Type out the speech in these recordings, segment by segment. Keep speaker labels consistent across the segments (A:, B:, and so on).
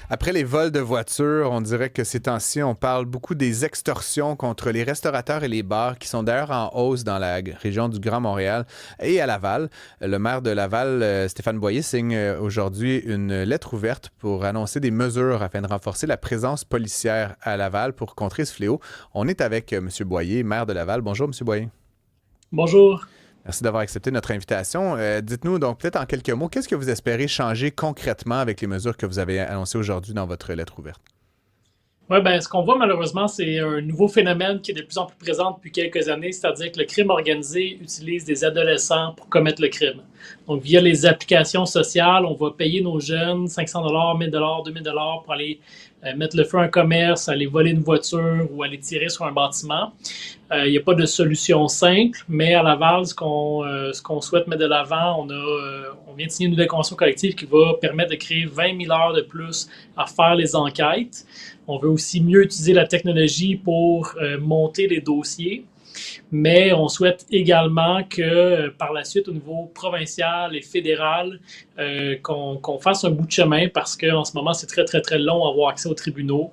A: Après les vols de voitures, on dirait que ces temps-ci, on parle beaucoup des extorsions contre les restaurateurs et les bars qui sont d'ailleurs en hausse dans la région du Grand Montréal et à Laval. Le maire de Laval, Stéphane Boyer, signe aujourd'hui une lettre ouverte pour annoncer des mesures afin de renforcer la présence policière à Laval pour contrer ce fléau. On est avec M. Boyer, maire de Laval. Bonjour, M. Boyer.
B: Bonjour.
A: Merci d'avoir accepté notre invitation. Dites-nous donc peut-être en quelques mots, qu'est-ce que vous espérez changer concrètement avec les mesures que vous avez annoncées aujourd'hui dans votre lettre ouverte?
B: Ouais, ben, ce qu'on voit malheureusement, c'est un nouveau phénomène qui est de plus en plus présent depuis quelques années, c'est-à-dire que le crime organisé utilise des adolescents pour commettre le crime. Donc, via les applications sociales, on va payer nos jeunes 500 $, 1000 $, 2000 pour aller mettre le feu à un commerce, aller voler une voiture ou aller tirer sur un bâtiment. Il n'y a pas de solution simple, mais à Laval, ce qu'on souhaite mettre de l'avant, on vient de signer une nouvelle convention collective qui va permettre de créer 20 000 heures de plus à faire les enquêtes. On veut aussi mieux utiliser la technologie pour monter les dossiers, mais on souhaite également que par la suite, au niveau provincial et fédéral, qu'on fasse un bout de chemin parce qu'en ce moment, c'est très, très, très long à avoir accès aux tribunaux.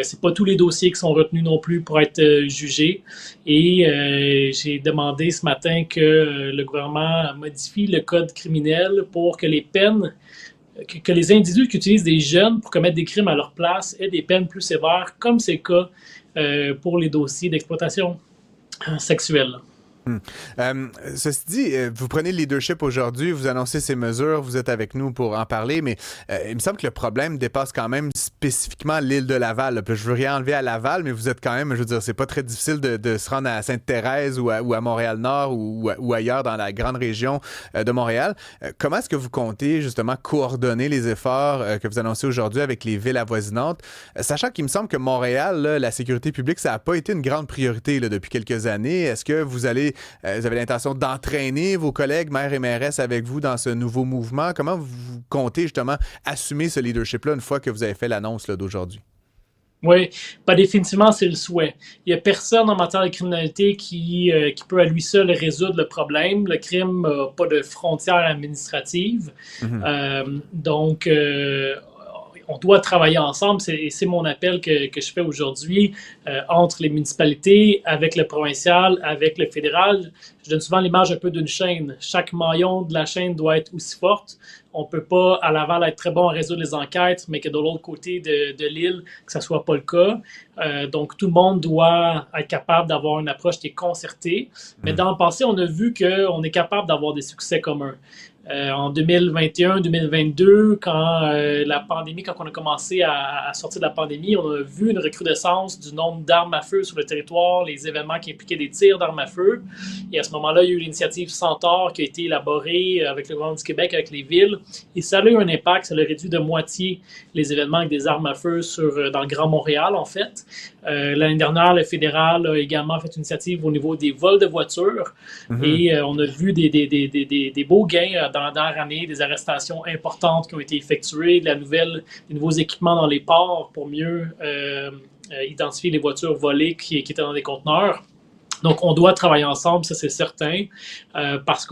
B: C'est pas tous les dossiers qui sont retenus non plus pour être jugés. Et j'ai demandé ce matin que le gouvernement modifie le code criminel pour que les peines que les individus qui utilisent des jeunes pour commettre des crimes à leur place aient des peines plus sévères, comme c'est le cas pour les dossiers d'exploitation sexuelle.
A: Ceci dit, vous prenez le leadership aujourd'hui, vous annoncez ces mesures, vous êtes avec nous pour en parler, mais il me semble que le problème dépasse quand même spécifiquement l'île de Laval. Là. Je veux rien enlever à Laval, mais vous êtes quand même, je veux dire, c'est pas très difficile de se rendre à Sainte-Thérèse ou à Montréal-Nord ou ailleurs dans la grande région de Montréal. Comment est-ce que vous comptez justement coordonner les efforts que vous annoncez aujourd'hui avec les villes avoisinantes, sachant qu'il me semble que Montréal, là, la sécurité publique, ça n'a pas été une grande priorité là, depuis quelques années. Est-ce que vous avez l'intention d'entraîner vos collègues, maires et mairesses, avec vous dans ce nouveau mouvement? Comment vous comptez justement assumer ce leadership-là une fois que vous avez fait l'annonce là, d'aujourd'hui?
B: Oui, pas définitivement, c'est le souhait. Il n'y a personne en matière de criminalité qui peut à lui seul résoudre le problème. Le crime n'a pas de frontières administratives.
A: Mhm.
B: Donc, on doit travailler ensemble. C'est mon appel que je fais aujourd'hui entre les municipalités, avec le provincial, avec le fédéral. Je donne souvent l'image un peu d'une chaîne. Chaque maillon de la chaîne doit être aussi forte. On ne peut pas, à Laval, être très bon à résoudre les enquêtes, mais que de l'autre côté de l'île, que ce ne soit pas le cas. Donc, tout le monde doit être capable d'avoir une approche qui est concertée. Mais dans le passé, on a vu qu'on est capable d'avoir des succès communs. En 2021-2022, quand la pandémie, quand on a commencé à sortir de la pandémie, on a vu une recrudescence du nombre d'armes à feu sur le territoire, les événements qui impliquaient des tirs d'armes à feu. Et à ce moment-là, il y a eu l'initiative Centaure qui a été élaborée avec le gouvernement du Québec, avec les villes. Et ça a eu un impact, ça a réduit de moitié les événements avec des armes à feu dans le Grand Montréal, en fait. L'année dernière, le fédéral a également fait une initiative au niveau des vols de voitures. Mm-hmm. Et on a vu des beaux gains dans la dernière année, des arrestations importantes qui ont été effectuées, des nouveaux équipements dans les ports pour mieux identifier les voitures volées qui étaient dans des conteneurs. Donc, on doit travailler ensemble, ça c'est certain, parce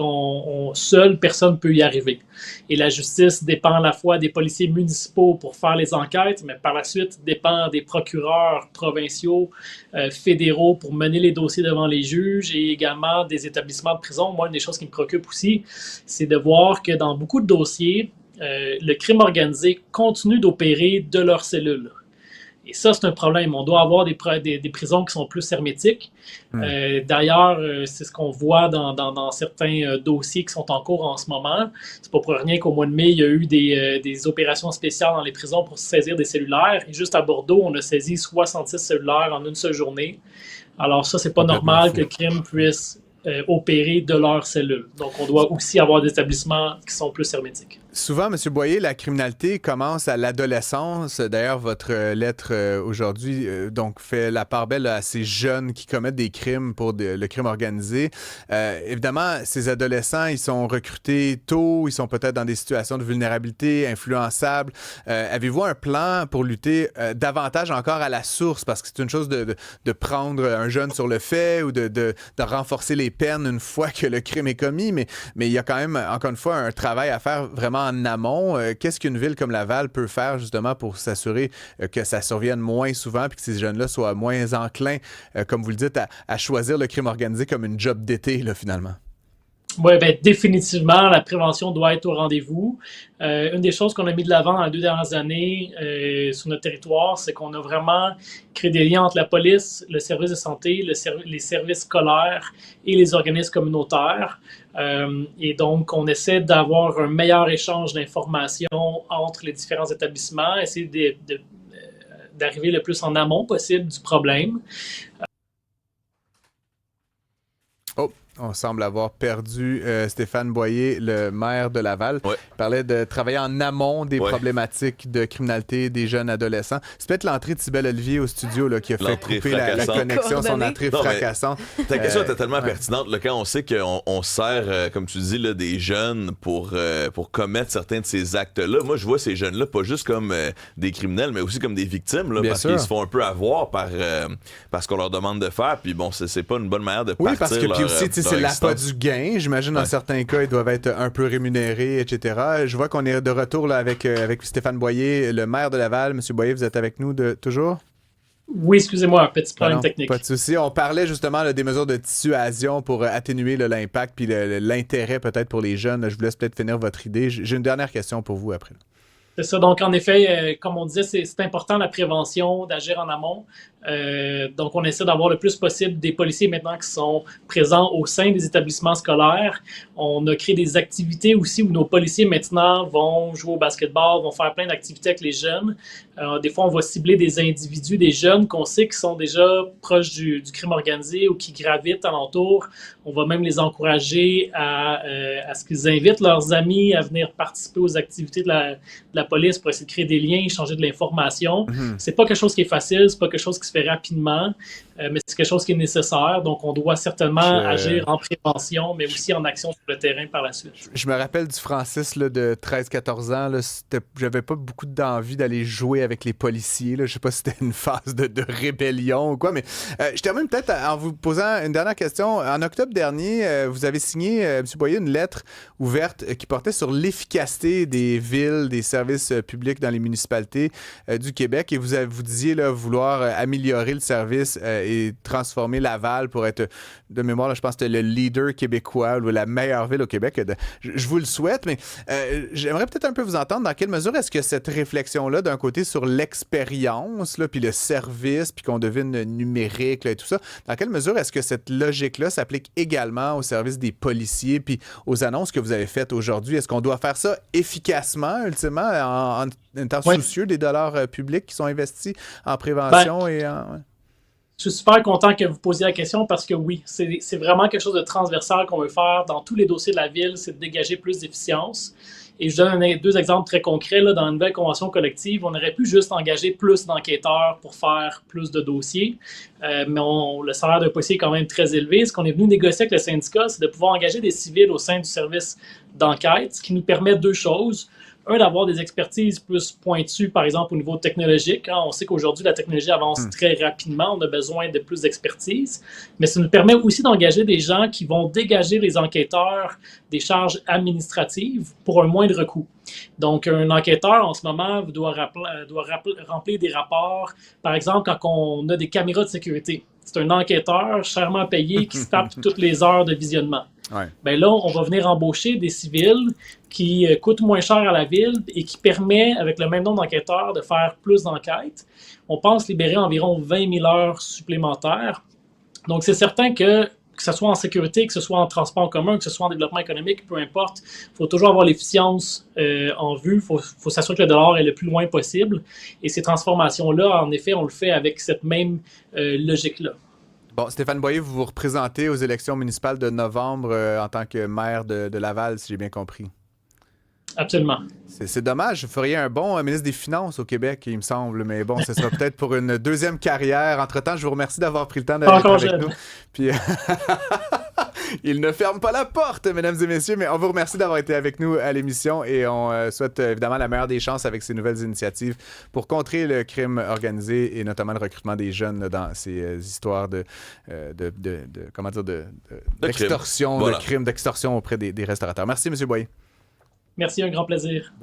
B: seule personne ne peut y arriver. Et la justice dépend à la fois des policiers municipaux pour faire les enquêtes, mais par la suite dépend des procureurs provinciaux, fédéraux pour mener les dossiers devant les juges et également des établissements de prison. Moi, une des choses qui me préoccupe aussi, c'est de voir que dans beaucoup de dossiers, le crime organisé continue d'opérer de leurs cellules. Et ça, c'est un problème. On doit avoir des prisons qui sont plus hermétiques. D'ailleurs, c'est ce qu'on voit dans certains dossiers qui sont en cours en ce moment. C'est pas pour rien qu'au mois de mai, il y a eu des opérations spéciales dans les prisons pour saisir des cellulaires. Et juste à Bordeaux, on a saisi 66 cellulaires en une seule journée. Alors ça, c'est pas normal que le crime puisse opérer de leurs cellules. Donc, on doit aussi avoir des établissements qui sont plus hermétiques.
A: Souvent, M. Boyer, la criminalité commence à l'adolescence. D'ailleurs, votre lettre aujourd'hui donc fait la part belle à ces jeunes qui commettent des crimes pour le crime organisé. Évidemment, ces adolescents, ils sont recrutés tôt, ils sont peut-être dans des situations de vulnérabilité, influençables. Avez-vous un plan pour lutter davantage encore à la source? Parce que c'est une chose de prendre un jeune sur le fait ou de renforcer les peines une fois que le crime est commis, mais il y a quand même, encore une fois, un travail à faire vraiment vraiment en amont. Qu'est-ce qu'une ville comme Laval peut faire justement pour s'assurer que ça survienne moins souvent puis que ces jeunes-là soient moins enclins, comme vous le dites, à choisir le crime organisé comme une job d'été, là, finalement?
B: Oui, ben, définitivement, la prévention doit être au rendez-vous. Une des choses qu'on a mis de l'avant dans les 2 dernières années sur notre territoire, c'est qu'on a vraiment créé des liens entre la police, le service de santé, les services scolaires et les organismes communautaires. Et donc, on essaie d'avoir un meilleur échange d'informations entre les différents établissements, essayer d'arriver le plus en amont possible du problème.
A: Oh, on semble avoir perdu Stéphane Boyer, le maire de Laval.
C: Ouais.
A: Il parlait de travailler en amont des problématiques de criminalité des jeunes adolescents. C'est peut-être l'entrée de Cybèle Olivier au studio là, qui a fait couper la connexion, son entrée fracassante.
C: Ta question était tellement pertinente là, quand on sait qu'on sert, comme tu dis, là, des jeunes pour commettre certains de ces actes-là. Moi, je vois ces jeunes-là pas juste comme des criminels, mais aussi comme des victimes, là, parce qu'ils se font un peu avoir par ce qu'on leur demande de faire. Puis bon, c'est pas une bonne manière de partir.
A: Oui, parce que puis aussi, c'est l'appât du gain. J'imagine, dans certains cas, ils doivent être un peu rémunérés, etc. Je vois qu'on est de retour là, avec Stéphane Boyer, le maire de Laval. Monsieur Boyer, vous êtes avec nous toujours?
B: Oui, excusez-moi, un petit problème technique.
A: Pas de souci. On parlait justement là, des mesures de dissuasion pour atténuer l'impact puis l'intérêt peut-être pour les jeunes. Je vous laisse peut-être finir votre idée. J'ai une dernière question pour vous après.
B: C'est ça. Donc, en effet, comme on disait, c'est important la prévention, d'agir en amont. Donc, on essaie d'avoir le plus possible des policiers maintenant qui sont présents au sein des établissements scolaires. On a créé des activités aussi où nos policiers maintenant vont jouer au basketball, vont faire plein d'activités avec les jeunes. Des fois, on va cibler des individus, des jeunes qu'on sait qui sont déjà proches du crime organisé ou qui gravitent alentour. On va même les encourager à ce qu'ils invitent leurs amis à venir participer aux activités de la police pour essayer de créer des liens, échanger de l'information. C'est pas quelque chose qui est facile, c'est pas quelque chose qui se fait rapidement, mais c'est quelque chose qui est nécessaire. Donc, on doit certainement agir en prévention, mais aussi en action sur le terrain par la suite.
A: Je me rappelle du Francis là, de 13-14 ans. Là, j'avais pas beaucoup d'envie d'aller jouer avec les policiers. Là. Je sais pas si c'était une phase de rébellion ou quoi, mais je termine peut-être en vous posant une dernière question. En octobre dernier, vous avez signé, M. Boyer, une lettre ouverte qui portait sur l'efficacité des villes, des services publics dans les municipalités du Québec, et vous disiez là, vouloir améliorer le service et transformer Laval pour être, de mémoire, là, je pense que c'était le leader québécois ou la meilleure ville au Québec. Je vous le souhaite, mais j'aimerais peut-être un peu vous entendre. Dans quelle mesure est-ce que cette réflexion-là, d'un côté sur l'expérience, là, puis le service, puis qu'on devine numérique là, et tout ça, dans quelle mesure est-ce que cette logique-là s'applique également au service des policiers puis aux annonces que vous avez faites aujourd'hui? Est-ce qu'on doit faire ça efficacement, ultimement, en étant soucieux des dollars publics qui sont investis en prévention et en...
B: Je suis super content que vous posiez la question parce que oui, c'est vraiment quelque chose de transversal qu'on veut faire dans tous les dossiers de la ville, c'est de dégager plus d'efficience. Et je donne deux exemples très concrets. Là, dans la nouvelle convention collective, on aurait pu juste engager plus d'enquêteurs pour faire plus de dossiers, mais le salaire d'un policier est quand même très élevé. Ce qu'on est venu négocier avec le syndicat, c'est de pouvoir engager des civils au sein du service d'enquête, ce qui nous permet deux choses. Un, d'avoir des expertises plus pointues, par exemple, au niveau technologique. On sait qu'aujourd'hui, la technologie avance très rapidement. On a besoin de plus d'expertise. Mais ça nous permet aussi d'engager des gens qui vont dégager les enquêteurs des charges administratives pour un moindre coût. Donc, un enquêteur, en ce moment, doit remplir des rapports. Par exemple, quand on a des caméras de sécurité. C'est un enquêteur chèrement payé qui se tape toutes les heures de visionnement.
A: Ouais.
B: Ben là, on va venir embaucher des civils qui coûtent moins cher à la ville et qui permet, avec le même nombre d'enquêteurs, de faire plus d'enquêtes. On pense libérer environ 20 000 heures supplémentaires. Donc, c'est certain que ce soit en sécurité, que ce soit en transport en commun, que ce soit en développement économique, peu importe, il faut toujours avoir l'efficience en vue. Il faut s'assurer que le dollar est le plus loin possible. Et ces transformations-là, en effet, on le fait avec cette même logique-là.
A: Bon, Stéphane Boyer, vous vous représentez aux élections municipales de novembre en tant que maire de Laval, si j'ai bien compris.
B: Absolument.
A: C'est dommage. Vous feriez un bon ministre des Finances au Québec, il me semble. Mais bon, ce sera peut-être pour une deuxième carrière. Entre-temps, je vous remercie d'avoir pris le temps d'être avec nous. Puis, il ne ferme pas la porte, mesdames et messieurs, mais on vous remercie d'avoir été avec nous à l'émission et on souhaite évidemment la meilleure des chances avec ces nouvelles initiatives pour contrer le crime organisé et notamment le recrutement des jeunes là, dans ces histoires d'extorsion, de crime d'extorsion auprès des restaurateurs. Merci, M. Boyer.
B: Merci, un grand plaisir.